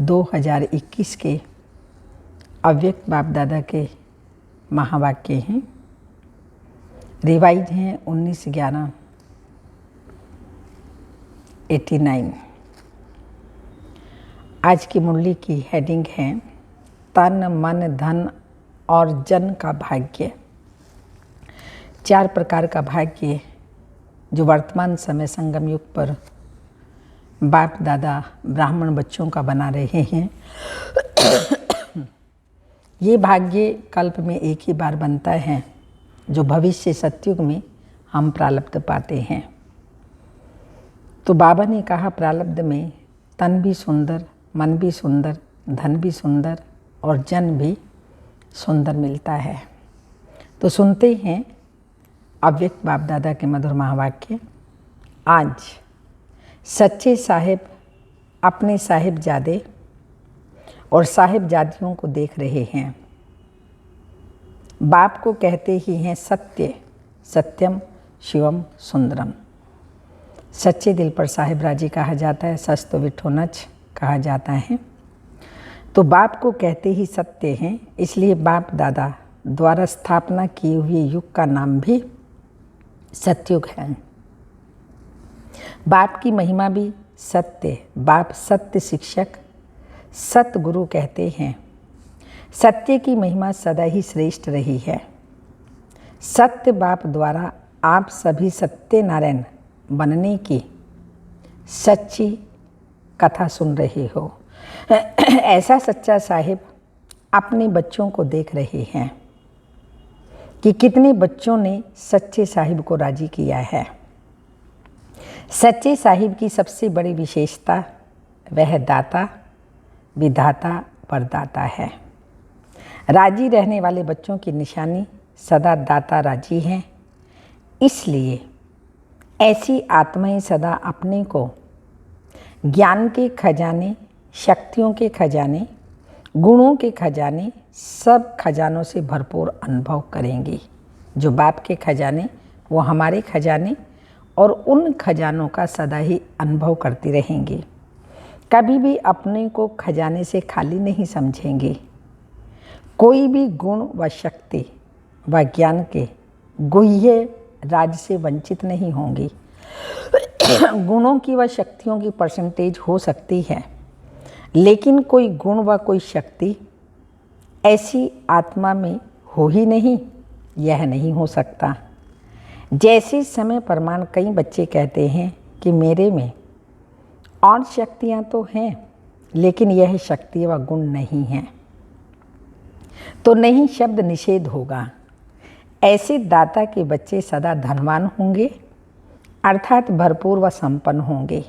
2021 के अव्यक्त बाप दादा के महावाक्य हैं। रिवाइज हैं 19/11/89। आज की मुरली की हेडिंग है तन मन धन और जन का भाग्य। 4 प्रकार का भाग्य जो वर्तमान समय संगम युग पर बाप दादा ब्राह्मण बच्चों का बना रहे हैं। ये भाग्य कल्प में एक ही बार बनता है जो भविष्य सतयुग में हम प्रारब्ध पाते हैं। तो बाबा ने कहा प्रारब्ध में तन भी सुंदर, मन भी सुंदर, धन भी सुंदर और जन भी सुंदर मिलता है। तो सुनते हैं अव्यक्त बाप दादा के मधुर महावाक्य। आज सच्चे साहिब अपने साहिबजादे और साहिबजादियों को देख रहे हैं। बाप को कहते ही हैं सत्य, सत्यम, शिवम, सुंदरम। सच्चे दिल पर साहिब राजी कहा जाता है, सच तो विठो नच कहा जाता है। तो बाप को कहते ही सत्य हैं, इसलिए बाप दादा द्वारा स्थापना किए हुए युग का नाम भी सतयुग है। बाप की महिमा भी सत्य, बाप सत्य शिक्षक, सत्य गुरु कहते हैं। सत्य की महिमा सदा ही श्रेष्ठ रही है। सत्य बाप द्वारा आप सभी सत्यनारायण बनने की सच्ची कथा सुन रहे हो। ऐसा सच्चा साहिब अपने बच्चों को देख रहे हैं कि कितने बच्चों ने सच्चे साहिब को राजी किया है। सच्चे साहिब की सबसे बड़ी विशेषता वह दाता, विधाता, वरदाता है। राजी रहने वाले बच्चों की निशानी सदा दाता राजी हैं। इसलिए ऐसी आत्माएं सदा अपने को ज्ञान के खजाने, शक्तियों के खजाने, गुणों के खजाने, सब खजानों से भरपूर अनुभव करेंगी। जो बाप के खजाने वो हमारे खजाने और उन खजानों का सदा ही अनुभव करती रहेंगी। कभी भी अपने को खजाने से खाली नहीं समझेंगे। कोई भी गुण व शक्ति व ज्ञान के गुह्य राज से वंचित नहीं होंगी। गुणों की व शक्तियों की परसेंटेज हो सकती है, लेकिन कोई गुण व कोई शक्ति ऐसी आत्मा में हो ही नहीं, यह नहीं हो सकता। जैसे समय प्रमाण कई बच्चे कहते हैं कि मेरे में और शक्तियाँ तो हैं, लेकिन यह शक्ति व गुण नहीं हैं, तो नहीं शब्द निषेध होगा। ऐसे दाता के बच्चे सदा धनवान होंगे, अर्थात भरपूर व संपन्न होंगे।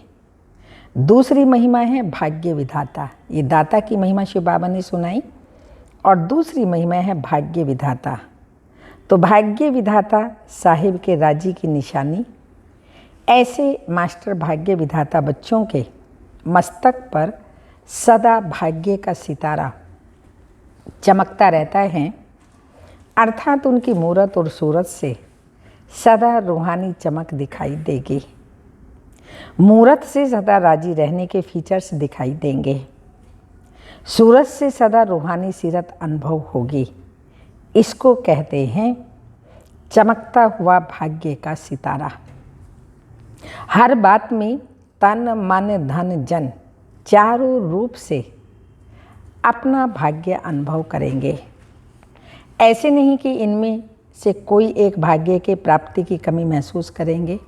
दूसरी महिमा है भाग्य विधाता। ये दाता की महिमा शिव बाबा ने सुनाई और दूसरी महिमा है भाग्य विधाता। तो भाग्य विधाता साहिब के राजी की निशानी। ऐसे मास्टर भाग्य विधाता बच्चों के मस्तक पर सदा भाग्य का सितारा चमकता रहता है, अर्थात उनकी मूरत और सूरत से सदा रूहानी चमक दिखाई देगी। मूरत से सदा राजी रहने के फीचर्स दिखाई देंगे। सूरत से सदा रूहानी सीरत अनुभव होगी। इसको कहते हैं चमकता हुआ भाग्य का सितारा। हर बात में तन मन धन जन चारों रूप से अपना भाग्य अनुभव करेंगे। ऐसे नहीं कि इनमें से कोई एक भाग्य के प्राप्ति की कमी महसूस करेंगे।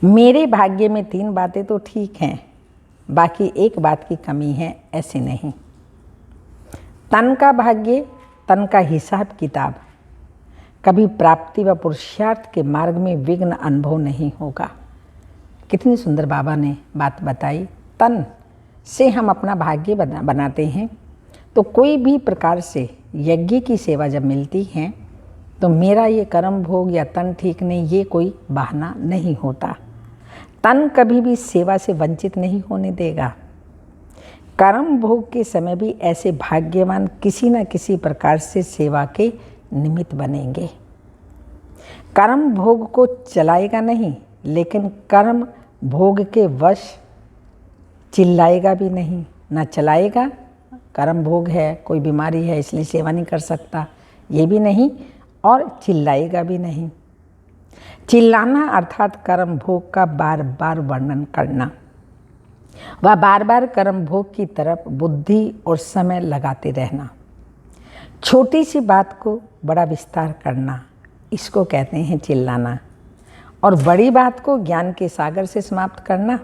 मेरे भाग्य में 3 बातें तो ठीक हैं, बाकी एक बात की कमी है, ऐसे नहीं। तन का भाग्य, तन का हिसाब किताब, कभी प्राप्ति व पुरुषार्थ के मार्ग में विघ्न अनुभव नहीं होगा। कितनी सुंदर बाबा ने बात बताई। तन से हम अपना भाग्य बनाते हैं, तो कोई भी प्रकार से यज्ञ की सेवा जब मिलती है तो मेरा ये कर्म भोग या तन ठीक नहीं, ये कोई बहाना नहीं होता। तन कभी भी सेवा से वंचित नहीं होने देगा। कर्म भोग के समय भी ऐसे भाग्यवान किसी न किसी प्रकार से सेवा के निमित्त बनेंगे। कर्म भोग को चलाएगा नहीं, लेकिन कर्म भोग के वश चिल्लाएगा भी नहीं, ना चलाएगा, कर्म भोग है, कोई बीमारी है इसलिए सेवा नहीं कर सकता, ये भी नहीं, और चिल्लाएगा भी नहीं। चिल्लाना अर्थात कर्म भोग का बार बार वर्णन करना, वह बार बार कर्म भोग की तरफ बुद्धि और समय लगाते रहना, छोटी सी बात को बड़ा विस्तार करना, इसको कहते हैं चिल्लाना, और बड़ी बात को ज्ञान के सागर से समाप्त करना,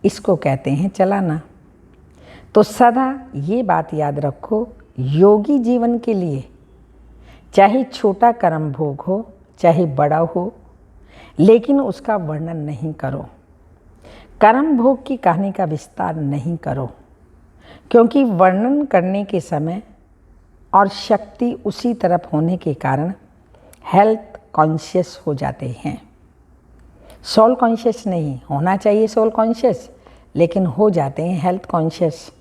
इसको कहते हैं चलाना। तो सदा ये बात याद रखो, योगी जीवन के लिए चाहे छोटा कर्म भोग हो चाहे बड़ा हो, लेकिन उसका वर्णन नहीं करो, कर्म भोग की कहानी का विस्तार नहीं करो, क्योंकि वर्णन करने के समय और शक्ति उसी तरफ होने के कारण हेल्थ कॉन्शियस हो जाते हैं। सोल कॉन्शियस नहीं होना चाहिए, सोल कॉन्शियस, लेकिन हो जाते हैं हेल्थ कॉन्शियस।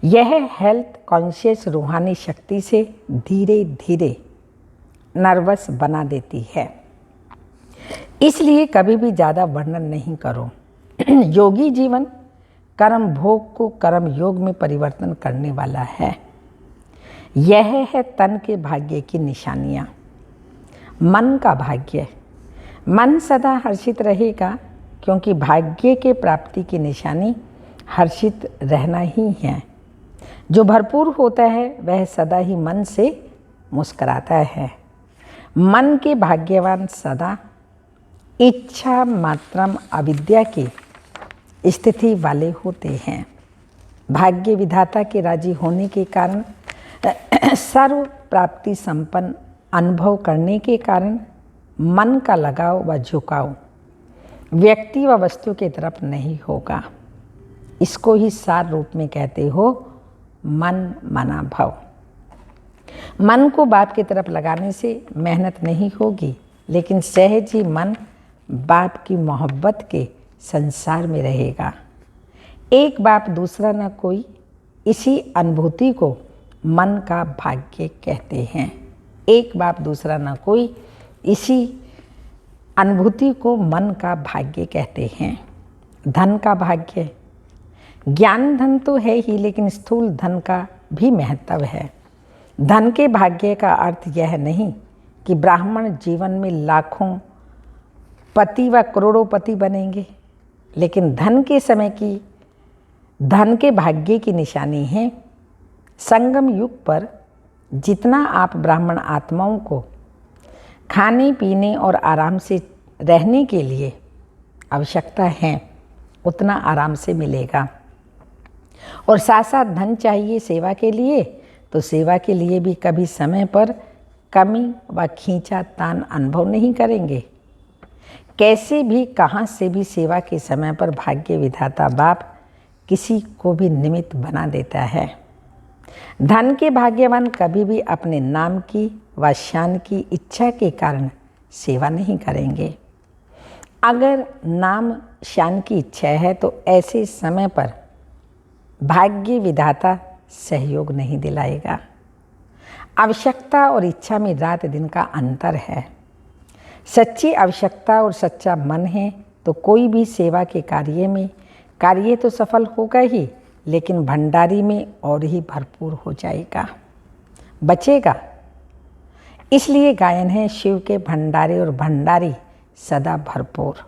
यह हेल्थ कॉन्शियस रूहानी शक्ति से धीरे धीरे नर्वस बना देती है, इसलिए कभी भी ज़्यादा वर्णन नहीं करो। योगी जीवन कर्म भोग को कर्म योग में परिवर्तन करने वाला है। यह है तन के भाग्य की निशानियाँ। मन का भाग्य, मन सदा हर्षित रहेगा, क्योंकि भाग्य के प्राप्ति की निशानी हर्षित रहना ही है। जो भरपूर होता है वह सदा ही मन से मुस्कुराता है। मन के भाग्यवान सदा इच्छा मात्रम अविद्या की स्थिति वाले होते हैं। भाग्य विधाता के राजी होने के कारण, सर्व प्राप्ति संपन्न अनुभव करने के कारण मन का लगाव व झुकाव व्यक्ति व वस्तु की तरफ नहीं होगा। इसको ही सार रूप में कहते हो मन मना भव। मन को बाप की तरफ लगाने से मेहनत नहीं होगी, लेकिन सहज ही मन बाप की मोहब्बत के संसार में रहेगा। एक बाप दूसरा न कोई, इसी अनुभूति को मन का भाग्य कहते हैं। एक बाप दूसरा न कोई, इसी अनुभूति को मन का भाग्य कहते हैं। धन का भाग्य, ज्ञान धन तो है ही, लेकिन स्थूल धन का भी महत्व है। धन के भाग्य का अर्थ यह नहीं कि ब्राह्मण जीवन में लाखों पति व करोड़ोंपति बनेंगे, लेकिन धन के समय की, धन के भाग्य की निशानी है संगम युग पर जितना आप ब्राह्मण आत्माओं को खाने पीने और आराम से रहने के लिए आवश्यकता है, उतना आराम से मिलेगा। और साथ साथ धन चाहिए सेवा के लिए, तो सेवा के लिए भी कभी समय पर कमी व खींचा तान अनुभव नहीं करेंगे। कैसे भी कहाँ से भी सेवा के समय पर भाग्य विधाता बाप किसी को भी निमित्त बना देता है। धन के भाग्यवान कभी भी अपने नाम की व शान की इच्छा के कारण सेवा नहीं करेंगे। अगर नाम शान की इच्छा है तो ऐसे समय पर भाग्य विधाता सहयोग नहीं दिलाएगा। आवश्यकता और इच्छा में रात दिन का अंतर है। सच्ची आवश्यकता और सच्चा मन है तो कोई भी सेवा के कार्य तो सफल होगा ही, लेकिन भंडारी में और ही भरपूर हो जाएगा, बचेगा। इसलिए गायन है शिव के भंडारे और भंडारी सदा भरपूर।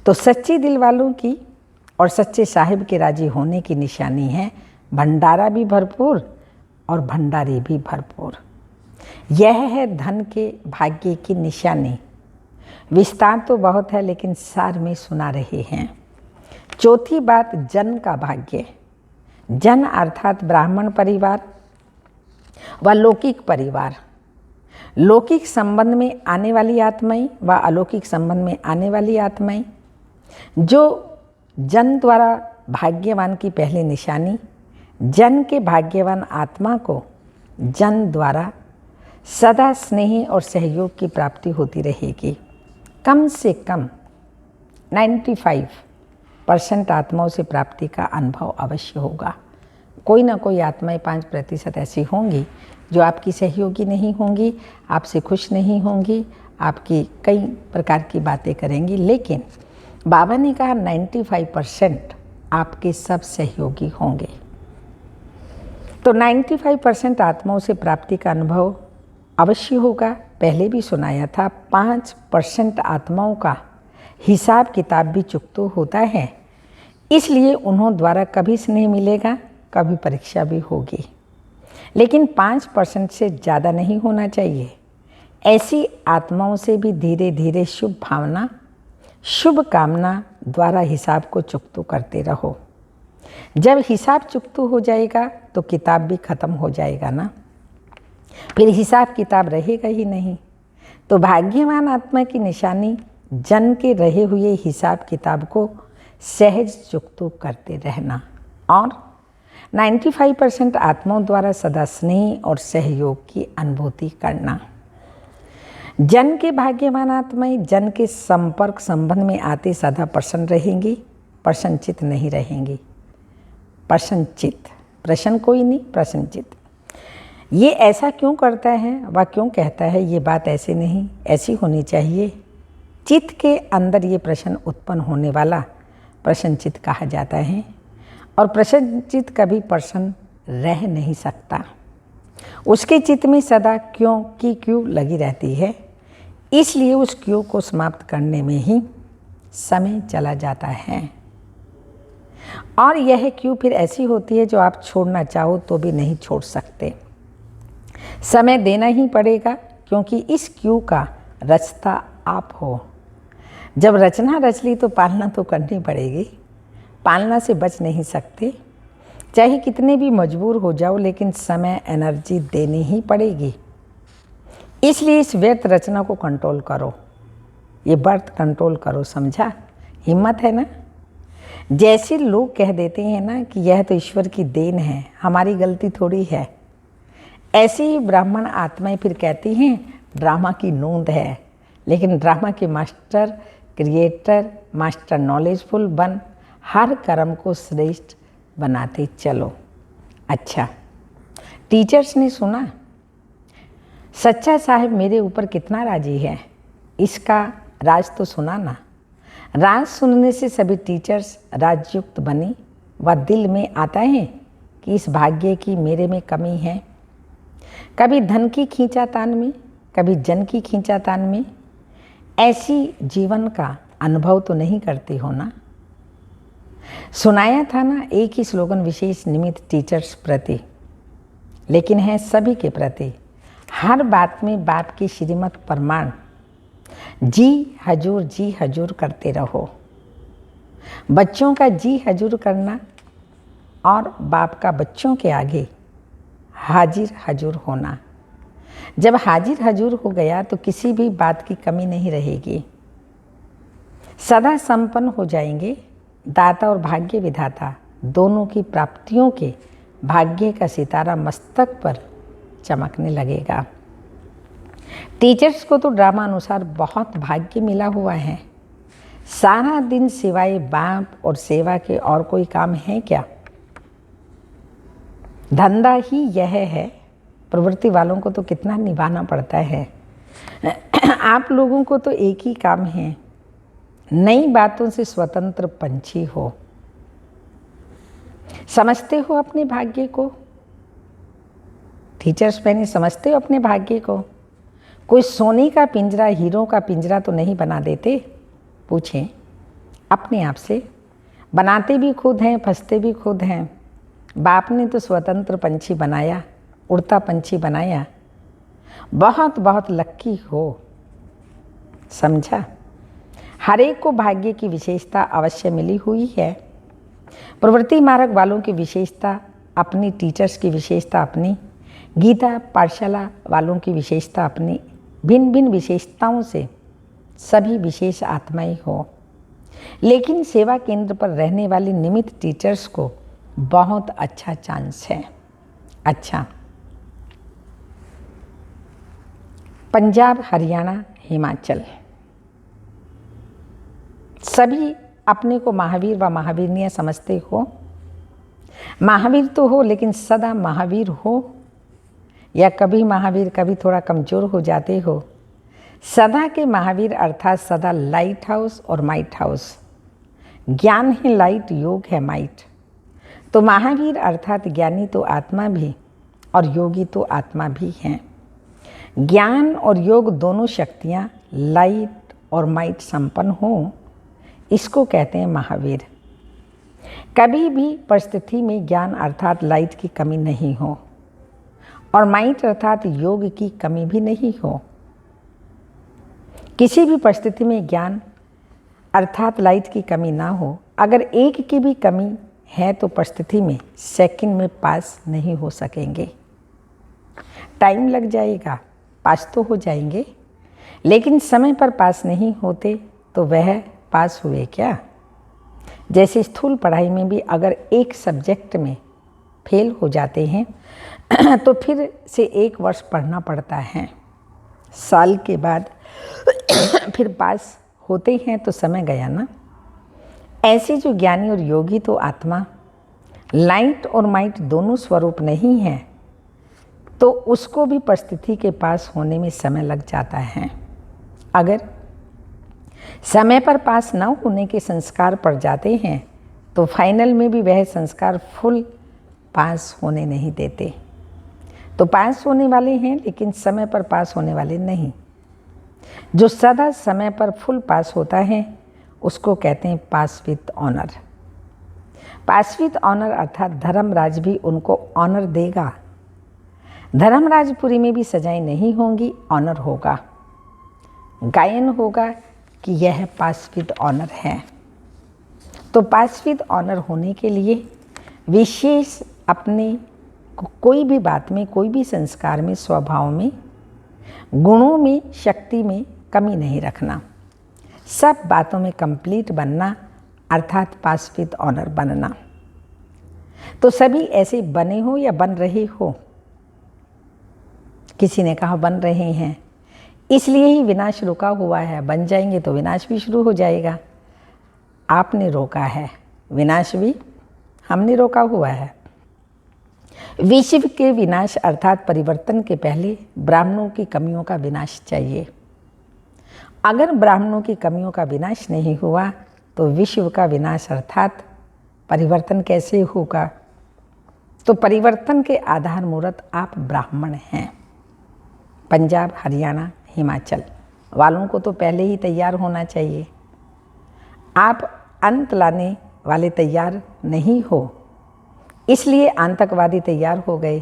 तो सच्ची दिल वालों की और सच्चे साहिब के राजी होने की निशानी है भंडारा भी भरपूर और भंडारी भी भरपूर। यह है धन के भाग्य की निशानी। विस्तार तो बहुत है, लेकिन सार में सुना रहे हैं। चौथी बात, जन का भाग्य। जन अर्थात ब्राह्मण परिवार व लौकिक परिवार। लौकिक संबंध में आने वाली आत्माएं व अलौकिक संबंध में आने वाली आत्माएं। जो जन द्वारा भाग्यवान की पहली निशानी, जन के भाग्यवान आत्मा को जन द्वारा सदा स्नेह और सहयोग की प्राप्ति होती रहेगी। कम से कम 95% आत्माओं से प्राप्ति का अनुभव अवश्य होगा। कोई ना कोई आत्माएं 5% ऐसी होंगी जो आपकी सहयोगी नहीं होंगी, आपसे खुश नहीं होंगी, आपकी कई प्रकार की बातें करेंगी, लेकिन बाबा ने कहा 95% आपके सब सहयोगी होंगे। तो 95% आत्माओं से प्राप्ति का अनुभव अवश्य होगा। पहले भी सुनाया था, 5% आत्माओं का हिसाब किताब भी चुकतो होता है, इसलिए उन्हों द्वारा कभी स्नेह मिलेगा, कभी परीक्षा भी होगी, लेकिन 5% से ज़्यादा नहीं होना चाहिए। ऐसी आत्माओं से भी धीरे धीरे शुभ भावना, शुभ कामना द्वारा हिसाब को चुकतो करते रहो। जब हिसाब चुकतो हो जाएगा तो किताब भी खत्म हो जाएगा ना, फिर हिसाब किताब रहेगा ही नहीं। तो भाग्यवान आत्मा की निशानी जन्म के रहे हुए हिसाब किताब को सहज चुकतो करते रहना और 95% आत्माओं द्वारा सदा स्नेह और सहयोग की अनुभूति करना। जन के भाग्यवान आत्माएं जन के संपर्क संबंध में आते सदा प्रसन्न रहेंगी, प्रसन्नचित नहीं रहेंगी। प्रसन्नचित, प्रसन्न कोई नहीं, प्रसन्नचित। ये ऐसा क्यों करता है, वह क्यों कहता है, ये बात ऐसे नहीं, ऐसी होनी चाहिए। चित्त के अंदर ये प्रश्न उत्पन्न होने वाला प्रसन्नचित कहा जाता है और प्रसन्नचित कभी प्रसन्न रह नहीं सकता। उसके चित्त में सदा क्यों की क्यों लगी रहती है, इसलिए उस क्यों को समाप्त करने में ही समय चला जाता है। और यह क्यों फिर ऐसी होती है जो आप छोड़ना चाहो तो भी नहीं छोड़ सकते। समय देना ही पड़ेगा, क्योंकि इस क्यों का रचता आप हो। जब रचना रच ली तो पालना तो करनी पड़ेगी, पालना से बच नहीं सकते। चाहे कितने भी मजबूर हो जाओ, लेकिन समय एनर्जी देनी ही पड़ेगी। इसलिए इस व्यर्थ रचना को कंट्रोल करो, ये बर्थ कंट्रोल करो, समझा? हिम्मत है ना? जैसे लोग कह देते हैं ना कि यह तो ईश्वर की देन है, हमारी गलती थोड़ी है, ऐसे ही ब्राह्मण आत्माएं फिर कहती हैं ड्रामा की नोंद है। लेकिन ड्रामा के मास्टर, क्रिएटर, मास्टर नॉलेजफुल बन हर कर्म को श्रेष्ठ बनाते चलो। अच्छा, टीचर्स ने सुना सच्चा साहिब मेरे ऊपर कितना राजी है, इसका राज तो सुना ना। राज सुनने से सभी टीचर्स राजयुक्त बने व दिल में आता है कि इस भाग्य की मेरे में कमी है। कभी धन की खींचातान में, कभी जन की खींचातान में, ऐसी जीवन का अनुभव तो नहीं करते हो ना। सुनाया था ना एक ही स्लोगन विशेष निमित्त टीचर्स प्रति, लेकिन है सभी के प्रति। हर बात में बाप की श्रीमत प्रमाण जी हजूर करते रहो। बच्चों का जी हजूर करना और बाप का बच्चों के आगे हाजिर हजूर होना। जब हाजिर हजूर हो गया तो किसी भी बात की कमी नहीं रहेगी, सदा संपन्न हो जाएंगे। दाता और भाग्य विधाता दोनों की प्राप्तियों के भाग्य का सितारा मस्तक पर चमकने लगेगा। टीचर्स को तो ड्रामा अनुसार बहुत भाग्य मिला हुआ है। सारा दिन सिवाय बाप और सेवा के और कोई काम है क्या? धंधा ही यह है। प्रवृत्ति वालों को तो कितना निभाना पड़ता है। आप लोगों को तो एक ही काम है, नई बातों से स्वतंत्र पंछी हो। समझते हो अपने भाग्य को? टीचर्स बहने समझते हो अपने भाग्य को? कोई सोने का पिंजरा, हीरो का पिंजरा तो नहीं बना देते? पूछें अपने आप से। बनाते भी खुद हैं, फंसते भी खुद हैं। बाप ने तो स्वतंत्र पंछी बनाया, उड़ता पंछी बनाया। बहुत बहुत लक्की हो, समझा? हर एक को भाग्य की विशेषता अवश्य मिली हुई है। प्रवृत्ति मार्ग वालों की विशेषता अपनी, टीचर्स की विशेषता अपनी, गीता पाठशाला वालों की विशेषता अपनी। भिन्न भिन्न विशेषताओं से सभी विशेष आत्माएं हो, लेकिन सेवा केंद्र पर रहने वाली निमित्त टीचर्स को बहुत अच्छा चांस है। अच्छा, पंजाब, हरियाणा, हिमाचल सभी अपने को महावीर व महावीरनियाँ समझते हो। महावीर तो हो, लेकिन सदा महावीर हो या कभी महावीर, कभी थोड़ा कमज़ोर हो जाते हो? सदा के महावीर अर्थात सदा लाइट हाउस और माइट हाउस, ज्ञान है लाइट, योग है माइट। तो महावीर अर्थात ज्ञानी तो आत्मा भी और योगी तो आत्मा भी हैं। ज्ञान और योग दोनों शक्तियाँ लाइट और माइट संपन्न हो, इसको कहते हैं महावीर। कभी भी परिस्थिति में ज्ञान अर्थात लाइट की कमी नहीं हो और माइट अर्थात योग की कमी भी नहीं हो। किसी भी परिस्थिति में ज्ञान अर्थात लाइट की कमी ना हो। अगर एक की भी कमी है तो परिस्थिति में सेकंड में पास नहीं हो सकेंगे। टाइम लग जाएगा, पास तो हो जाएंगे, लेकिन समय पर पास नहीं होते तो वह पास हुए क्या। जैसे स्थूल पढ़ाई में भी अगर एक सब्जेक्ट में फेल हो जाते हैं तो फिर से 1 वर्ष पढ़ना पड़ता है, साल के बाद फिर पास होते हैं तो समय गया ना। ऐसे जो ज्ञानी और योगी तो आत्मा लाइट और माइट दोनों स्वरूप नहीं है, तो उसको भी परिस्थिति के पास होने में समय लग जाता है। अगर समय पर पास न होने के संस्कार पड़ जाते हैं तो फाइनल में भी वह संस्कार फुल पास होने नहीं देते। तो पास होने वाले हैं लेकिन समय पर पास होने वाले नहीं। जो सदा समय पर फुल पास होता है उसको कहते हैं pass with honour. Pass with honour अर्थात धर्मराज भी उनको ऑनर देगा। धर्मराजपुरी में भी सजाएं नहीं होंगी, ऑनर होगा, गायन होगा कि यह पास विथ ऑनर है। तो पास विथ ऑनर होने के लिए विशेष अपने कोई भी बात में, कोई भी संस्कार में, स्वभाव में, गुणों में, शक्ति में कमी नहीं रखना। सब बातों में कंप्लीट बनना अर्थात पास विथ ऑनर बनना। तो सभी ऐसे बने हो या बन रहे हो। किसी ने कहा बन रहे हैं, इसलिए ही विनाश रुका हुआ है। बन जाएंगे तो विनाश भी शुरू हो जाएगा। आपने रोका है, विनाश भी हमने रोका हुआ है। विश्व के विनाश अर्थात परिवर्तन के पहले ब्राह्मणों की कमियों का विनाश चाहिए। अगर ब्राह्मणों की कमियों का विनाश नहीं हुआ तो विश्व का विनाश अर्थात परिवर्तन कैसे होगा। तो परिवर्तन के आधार मूर्त आप ब्राह्मण हैं। पंजाब, हरियाणा, हिमाचल वालों को तो पहले ही तैयार होना चाहिए। आप अंत लाने वाले तैयार नहीं हो, इसलिए आतंकवादी तैयार हो गए।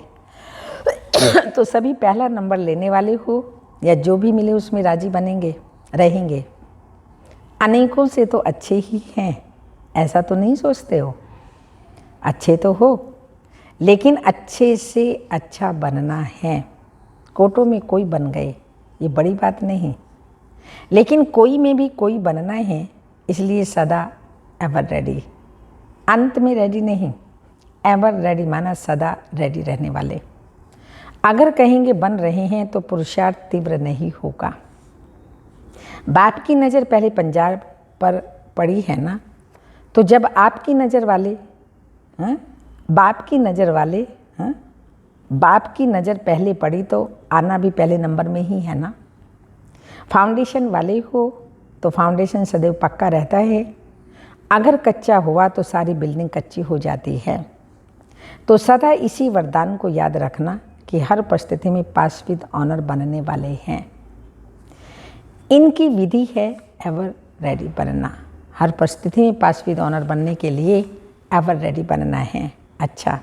तो सभी पहला नंबर लेने वाले हो या जो भी मिले उसमें राजी बनेंगे, रहेंगे। अनेकों से तो अच्छे ही हैं, ऐसा तो नहीं सोचते हो। अच्छे तो हो, लेकिन अच्छे से अच्छा बनना है। कोटों में कोई बन गए, ये बड़ी बात नहीं, लेकिन कोई में भी कोई बनना है, इसलिए सदा एवर रेडी। अंत में रेडी नहीं, एवर रेडी माना सदा रेडी रहने वाले। अगर कहेंगे बन रहे हैं तो पुरुषार्थ तीव्र नहीं होगा। बाप की नज़र पहले पंजाब पर पड़ी है ना, तो जब आपकी नज़र वाले बाप की नज़र पहले पड़ी तो आना भी पहले नंबर में ही है ना। फाउंडेशन वाले हो तो फाउंडेशन सदैव पक्का रहता है। अगर कच्चा हुआ तो सारी बिल्डिंग कच्ची हो जाती है। तो सदा इसी वरदान को याद रखना कि हर परिस्थिति में पास विद ऑनर बनने वाले हैं। इनकी विधि है एवर रेडी बनना। हर परिस्थिति में पास विद ऑनर बनने के लिए एवर रेडी बनना है। अच्छा,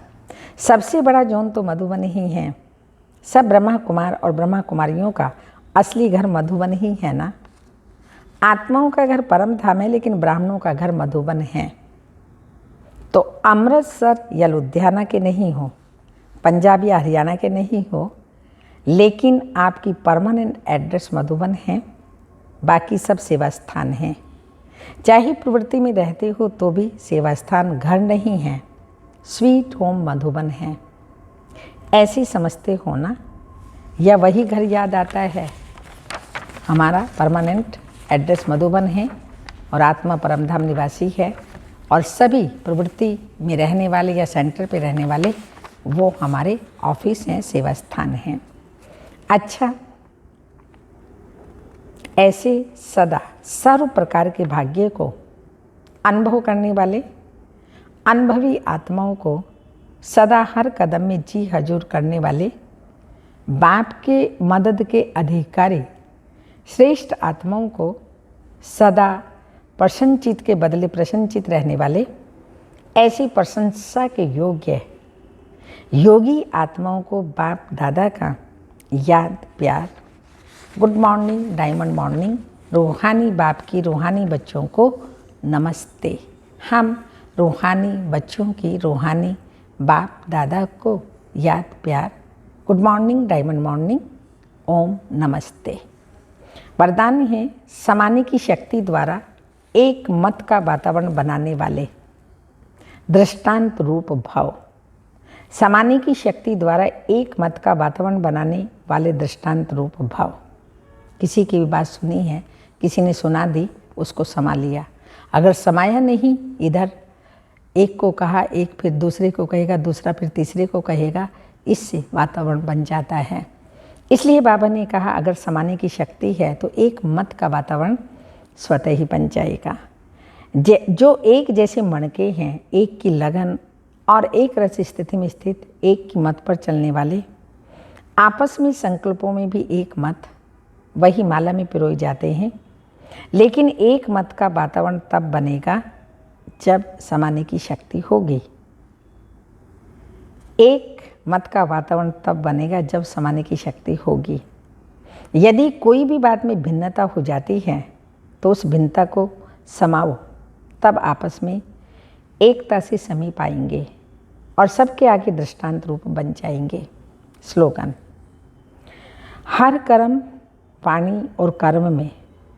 सबसे बड़ा जोन तो मधुबन ही है। सब ब्रह्मा कुमार और ब्रह्मा कुमारियों का असली घर मधुबन ही है ना। आत्माओं का घर परम धाम है, लेकिन ब्राह्मणों का घर मधुबन है। तो अमृतसर या लुधियाना के नहीं हो, पंजाब या हरियाणा के नहीं हो, लेकिन आपकी परमानेंट एड्रेस मधुबन है। बाकी सब सेवा स्थान हैं। चाहे प्रवृत्ति में रहते हो तो भी सेवा स्थान घर नहीं है, स्वीट होम मधुबन है। ऐसे समझते हो ना, या वही घर याद आता है। हमारा परमानेंट एड्रेस मधुबन है और आत्मा परमधाम निवासी है, और सभी प्रवृत्ति में रहने वाले या सेंटर पे रहने वाले वो हमारे ऑफिस हैं, सेवा स्थान हैं। अच्छा, ऐसे सदा सर्व प्रकार के भाग्य को अनुभव करने वाले अनुभवी आत्माओं को सदा हर कदम में जी हजूर करने वाले बाप के मदद के अधिकारी श्रेष्ठ आत्माओं को सदा प्रसन्नचित के बदले प्रसन्नचित रहने वाले ऐसी प्रशंसा के योग्य योगी आत्माओं को बाप दादा का याद प्यार, गुड मॉर्निंग, डायमंड मॉर्निंग, रूहानी बाप की रूहानी बच्चों को नमस्ते। हम रूहानी बच्चों की रूहानी बाप दादा को याद प्यार, गुड मॉर्निंग, डायमंड मॉर्निंग, ओम नमस्ते। वरदान है समाने की शक्ति द्वारा एक मत का वातावरण बनाने वाले दृष्टांत रूप भाव। समाने की शक्ति द्वारा एक मत का वातावरण बनाने वाले दृष्टांत रूप भाव। किसी की भी बात सुनी है, किसी ने सुना दी, उसको समा लिया। अगर समाया नहीं, इधर एक को कहा, एक फिर दूसरे को कहेगा, दूसरा फिर तीसरे को कहेगा, इससे वातावरण बन जाता है। इसलिए बाबा ने कहा अगर समाने की शक्ति है तो एक मत का वातावरण स्वतः ही बन जाएगा। जो एक जैसे मणके हैं, एक की लगन और एक रस स्थिति में स्थित एक की मत पर चलने वाले, आपस में संकल्पों में भी एक मत वही माला में पिरोए जाते हैं। लेकिन एक मत का वातावरण तब बनेगा जब समाने की शक्ति होगी। एक मत का वातावरण तब बनेगा जब समाने की शक्ति होगी। यदि कोई भी बात में भिन्नता हो जाती है तो उस भिन्नता को समाओ, तब आपस में एकता से समी पाएंगे और सबके आगे दृष्टांत रूप बन जाएंगे। स्लोगन: हर कर्म, वाणी और कर्म में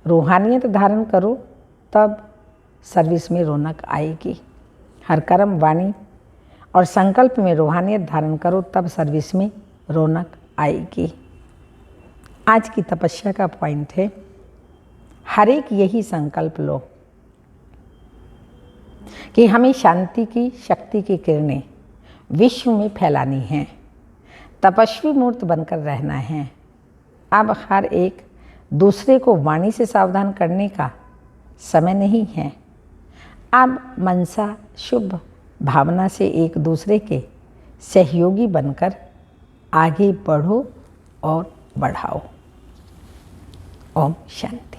रूहानियत धारण करो, तब सर्विस में रौनक आएगी। हर कर्म, वाणी और संकल्प में रूहानियत धारण करो, तब सर्विस में रौनक आएगी। आज की तपस्या का पॉइंट है, हर एक यही संकल्प लो कि हमें शांति की शक्ति की किरणें विश्व में फैलानी हैं, तपस्वी मूर्त बनकर रहना है। अब हर एक दूसरे को वाणी से सावधान करने का समय नहीं है। अब मनसा शुभ भावना से एक दूसरे के सहयोगी बनकर आगे बढ़ो और बढ़ाओ। ओम शांति।